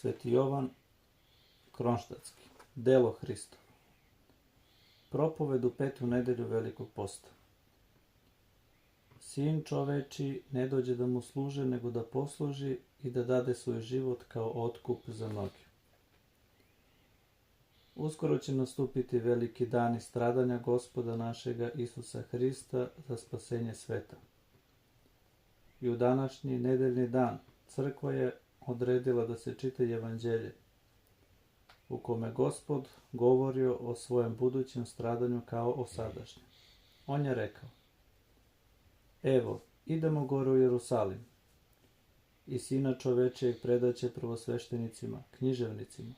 Sveti Jovan Kronštatski. Delo Hristovo. Propoved u 5. nedelju Velikog posta. Sin čoveči ne dođe da mu služe, nego da posluži i da dade svoj život kao otkup za mnoge. Uskoro će nastupiti veliki dani stradanja Gospoda našega Isusa Hrista za spasenje sveta. I u današnji nedeljni dan crkva je odredila da se čita Evanđelje, u kome Gospod govorio o svojem budućem stradanju kao o sadašnjem. On je rekao: Evo, idemo gore u Jerusalim, i Sina čovečijeg predaće prvosveštenicima, književnicima,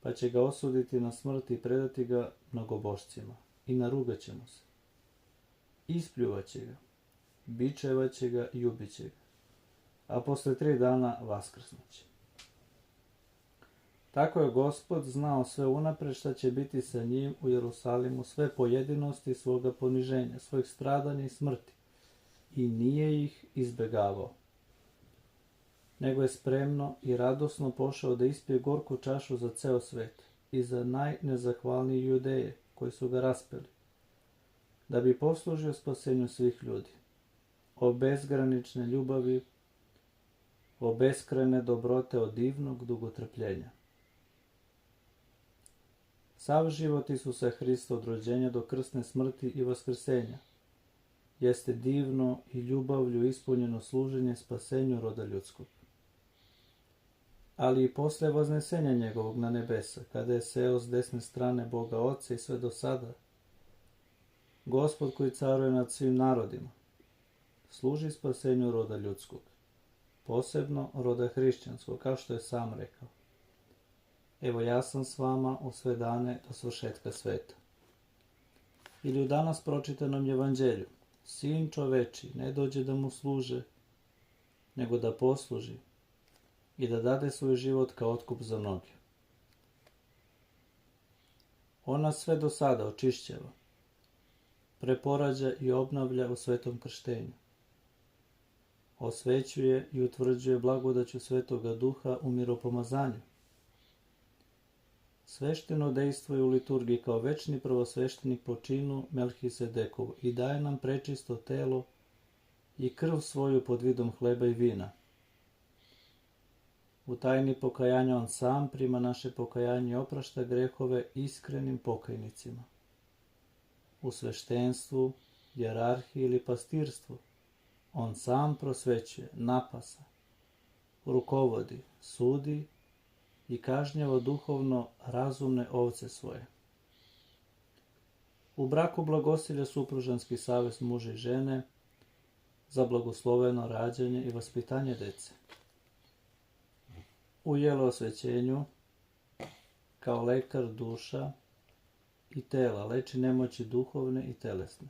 pa će ga osuditi na smrt i predati ga mnogobožcima, i narugaćemo se. Ispljuvaće ga, bičevaće ga i ubiće ga, a posle 3 dana vaskrsnuće. Tako je Gospod znao sve unapred šta će biti sa njim u Jerusalimu, sve pojedinosti svoga poniženja, svojih stradanja i smrti, i nije ih izbegavao, nego je spremno i radosno pošao da ispije gorku čašu za ceo svet i za najnezahvalnije Judeje koji su ga raspeli, da bi poslužio spasenju svih ljudi. O bezgranične ljubavi, o beskrajne dobrote, o divnog dugotrpljenja. Sav život Isusa Hrista od rođenja do krsne smrti i vaskrsenja jeste divno i ljubavlju ispunjeno služenje spasenju roda ljudskog. Ali i posle vaznesenja njegovog na nebesa, kada je seo s desne strane Boga Oca i sve do sada, Gospod koji caruje nad svim narodima, služi spasenju roda ljudskog, posebno roda hrišćanskog, kao što je sam rekao: Evo, ja sam s vama u sve dane do svršetka sveta. Ili u danas pročitanom Evanđelju: Sin čoveči ne dođe da mu služe, nego da posluži i da dade svoj život kao otkup za mnoge. On nas sve do sada očišćava, preporađa i obnavlja u svetom krštenju. Osvećuje i utvrđuje blagodaću Svetoga Duha u miropomazanju. Svešteno dejstvuje u liturgiji kao večni prvosveštenik po činu Melhisedekovu i daje nam prečisto telo i krv svoju pod vidom hleba i vina. U tajni pokajanja on sam prima naše pokajanje i oprašta grehove iskrenim pokajnicima. U sveštenstvu, hijerarhiji ili pastirstvu on sam prosvećuje, napasa, rukovodi, sudi i kažnjava duhovno razumne ovce svoje. U braku blagosilja supružanski savez muža i žene za blagosloveno rađanje i vaspitanje dece. U jelosvećenju kao lekar duša i tela leči nemoći duhovne i telesne.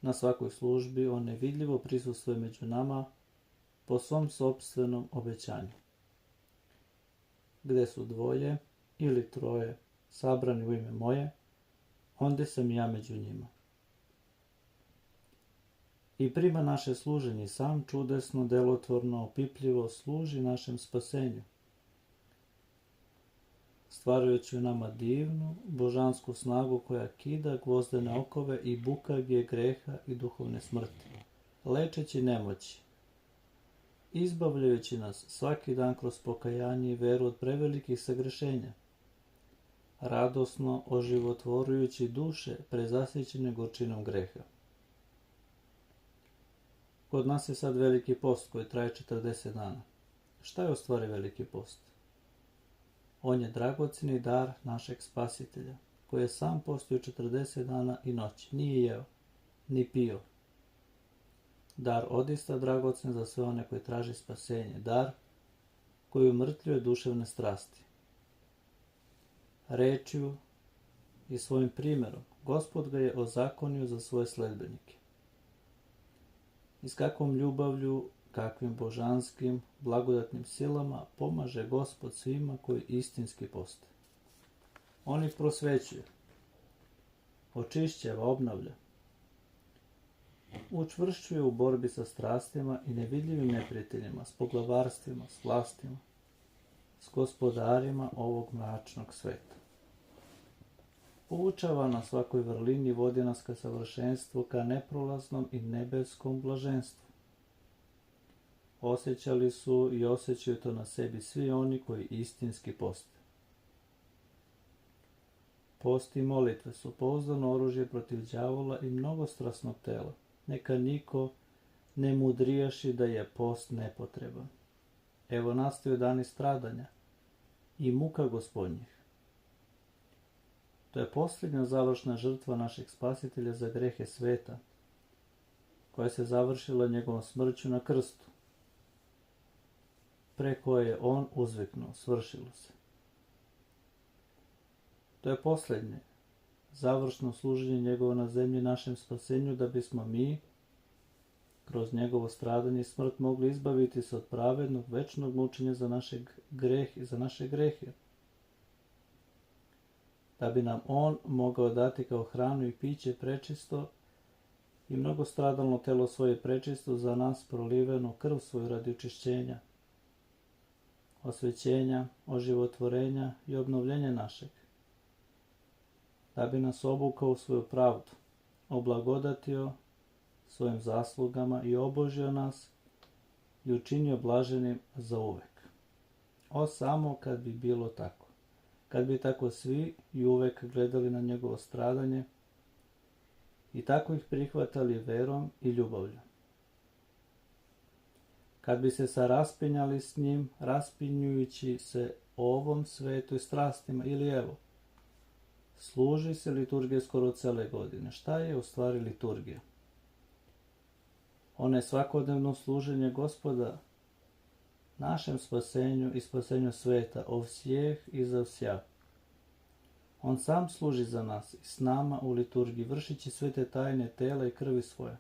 Na svakoj službi on nevidljivo prisustvuje među nama po svom sopstvenom obećanju. Gde su 2 ili 3 sabrani u ime moje, onda sam ja među njima. I prima naše služenje i sam čudesno, delotvorno, opipljivo služi našem spasenju, stvarajući u nama divnu, božansku snagu koja kida gvozdene okove i bukavlje greha i duhovne smrti, lečeći nemoći, izbavljajući nas svaki dan kroz pokajanje i veru od prevelikih sagrešenja, radosno oživotvorujući duše prezasićene gorčinom greha. Kod nas je sad Veliki post koji traje 40 dana. Šta je u stvari Veliki post? On je dragoceni dar našeg Spasitelja, koji je sam postio 40 dana i noći, nije jeo, ni pio. Dar odista dragocen za sve one koji traži spasenje, dar koji umrtljuje duševne strasti. Rečju i svojim primjerom Gospod ga je ozakonio za svoje sledbenike. I s kakvom ljubavlju, kakvim božanskim, blagodatnim silama pomaže Gospod svima koji istinski poste. On ih prosvećuje, očišćava, obnavlja, učvršćuje u borbi sa strastima i nevidljivim neprijateljima, s poglavarstvima, s vlastima, s gospodarima ovog mračnog sveta. Poučava na svakoj vrlini, vodi nas ka savršenstvu, ka neprolaznom i nebeskom blaženstvu. Osjećali su i osjećaju to na sebi svi oni koji istinski poste. Post i molitve su pouzdano oružje protiv đavola i mnogostrasnog tela. Neka niko ne mudrijaši da je post nepotreban. Evo nastaju dani stradanja i muka Gospodnjih. To je posljednja završna žrtva našeg Spasitelja za grehe sveta, koja se završila njegovom smrću na krstu, pre koje je on uzviknuo, svršilo se. To je posljednje, završno služenje njegovo na zemlji našem spasenju, da bismo mi, kroz njegovo stradanje i smrt, mogli izbaviti se od pravednog, večnog mučenja za naše grehe. Da bi nam on mogao dati kao hranu i piće prečisto i mnogostradalno telo svoje prečisto, za nas prolivenu krv svoju radi očišćenja, osvećenja, oživotvorenja i obnovljenja našeg. Da bi nas obukao u svoju pravdu, oblagodatio svojim zaslugama i obožio nas i učinio blaženim za uvek. O, samo kad bi bilo tako. Kad bi tako svi i uvek gledali na njegovo stradanje i tako ih prihvatali verom i ljubavlju. Kad bi se saraspinjali s njim, raspinjujući se ovom svetu i strastima, ili evo, služi se liturgija skoro cele godine. Šta je u stvari liturgija? Ona je svakodnevno služenje Gospoda našem spasenju i spasenju sveta, ovsjeh i za vsja. On sam služi za nas i s nama u liturgiji, vršići sve te tajne tela i krvi svoje.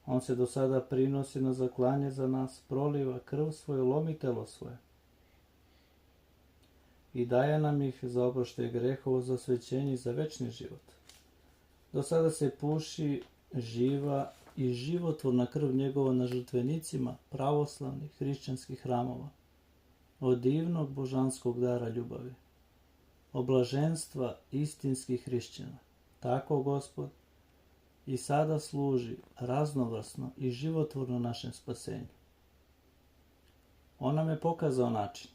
On se do sada prinosi na zaklanje za nas, proliva krv svoju, lomi telo svoje i daje nam ih za oproštaj grehova, za osvećenje i za večni život. Do sada se puši živa i životvorna krv njegova na žrtvenicima pravoslavnih hrišćanskih hramova, od divnog božanskog dara ljubavi, oblaženstva istinskih hrišćana. Tako Gospod i sada služi raznovrsno i životvorno našem spasenju. On nam je pokazao način,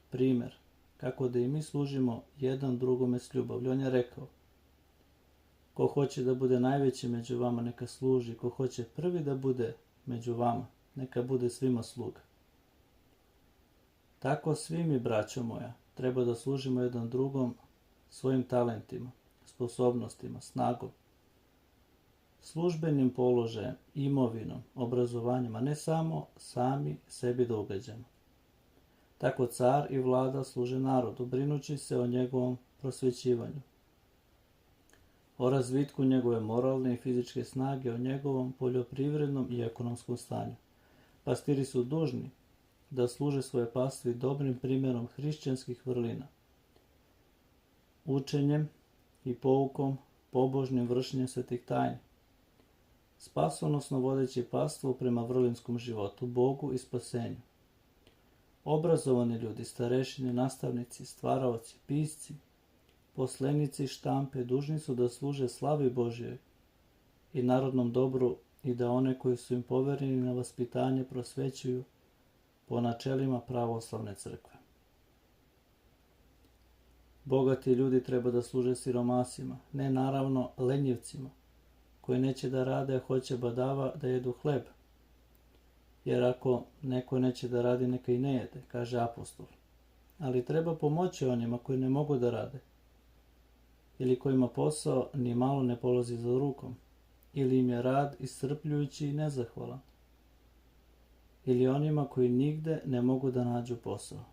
primer, kako da i mi služimo jedan drugome s ljubavlju. On je rekao: ko hoće da bude najveći među vama, neka služi. Ko hoće prvi da bude među vama, neka bude svima sluga. Tako svi mi, braćo moja, treba da služimo jedan drugom svojim talentima, sposobnostima, snagom, službenim položajem, imovinom, obrazovanjem, a ne samo sami sebi da ugađamo. Tako car i vlada služe narodu, brinući se o njegovom prosvećivanju, o razvitku njegove moralne i fizičke snage, o njegovom poljoprivrednom i ekonomskom stanju. Pastiri su dužni da služe svoje pastvi dobrim primjerom hrišćanskih vrlina, učenjem i poukom, pobožnim vršenjem svetih tajni, spasonosno vodeći pastvu prema vrlinskom životu, Bogu i spasenju. Obrazovani ljudi, starešine, nastavnici, stvaraoci, pisci, poslenici štampe dužni su da služe slavi Božjoj i narodnom dobru i da one koji su im povereni na vaspitanje prosvećuju po načelima pravoslavne crkve. Bogati ljudi treba da služe siromasima, ne naravno lenjivcima, koji neće da rade, a hoće badava da jedu hleb. Jer ako neko neće da radi, neka i ne jede, kaže apostol. Ali treba pomoći onima koji ne mogu da rade, ili kojima posao ni malo ne polazi za rukom, ili im je rad iscrpljujući i nezahvalan, ili onima koji nigde ne mogu da nađu posao.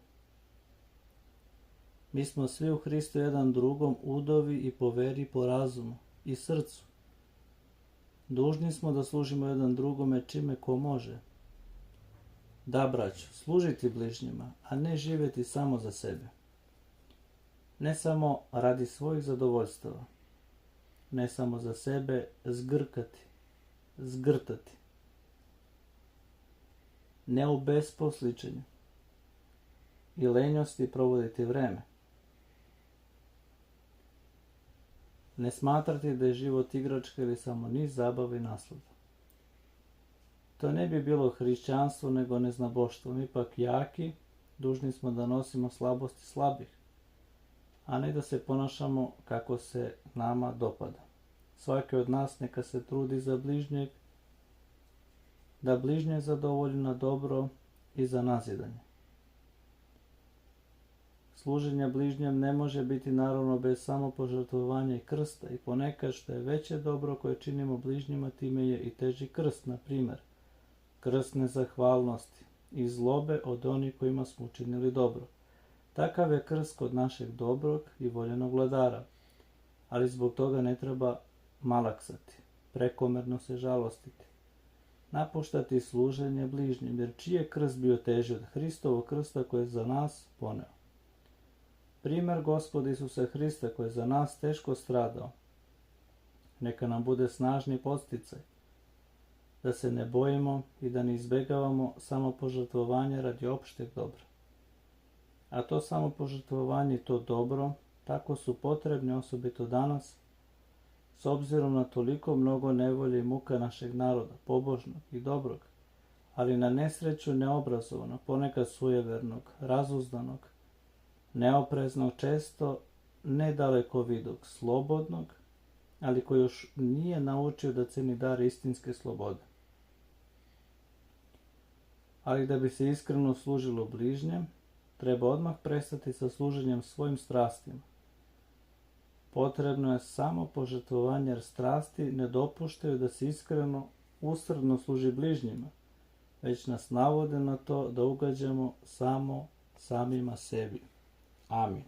Mi smo svi u Hristu jedan drugom udovi i po veri, po razumu i srcu. Dužni smo da služimo jedan drugome čime ko može. Da, braćo, služiti bližnjima, a ne živjeti samo za sebe. Ne samo radi svojih zadovoljstava, ne samo za sebe zgrtati, ne u besposličenju i lenjosti provoditi vreme. Ne smatrati da je život igračka ili samo niz zabave i naslada. To ne bi bilo hrišćanstvo nego neznaboštvo. Mi ipak jaki, dužni smo da nosimo slabosti slabih, a ne da se ponašamo kako se nama dopada. Svaki od nas neka se trudi za bližnjeg, da bližnje zadovolji na dobro i za nazidanje. Služenje bližnjem ne može biti naravno bez samopožrtvovanja i krsta i ponekad što je veće dobro koje činimo bližnjima, time je i teži krst, na primjer, krst nezahvalnosti i zlobe od onih kojima smo učinili dobro. Takav je krst kod našeg dobrog i voljenog vladara, ali zbog toga ne treba malaksati, prekomerno se žalostiti, napuštati služenje bližnjim, jer čiji je krst bio teži od Hristovog krsta koji je za nas poneo. Primjer Gospoda Isusa Hrista koji je za nas teško stradao, neka nam bude snažni podsticaj, da se ne bojimo i da ne izbjegavamo samopožrtvovanje radi opšteg dobra. A to samopožrtvovanje i to dobro tako su potrebni osobito danas, s obzirom na toliko mnogo nevolje i muka našeg naroda, pobožnog i dobrog, ali na nesreću neobrazovanog, ponekad sujevernog, razuzdanog, neopreznog, često nedalekovidog, slobodnog, ali koji još nije naučio da ceni dar istinske slobode. Ali da bi se iskreno služilo bližnjem, treba odmah prestati sa služenjem svojim strastima. Potrebno je samo požrtvovanje, jer strasti ne dopuštaju da se iskreno, usrdno služi bližnjima, već nas navode na to da ugađamo samo samima sebi. Amin.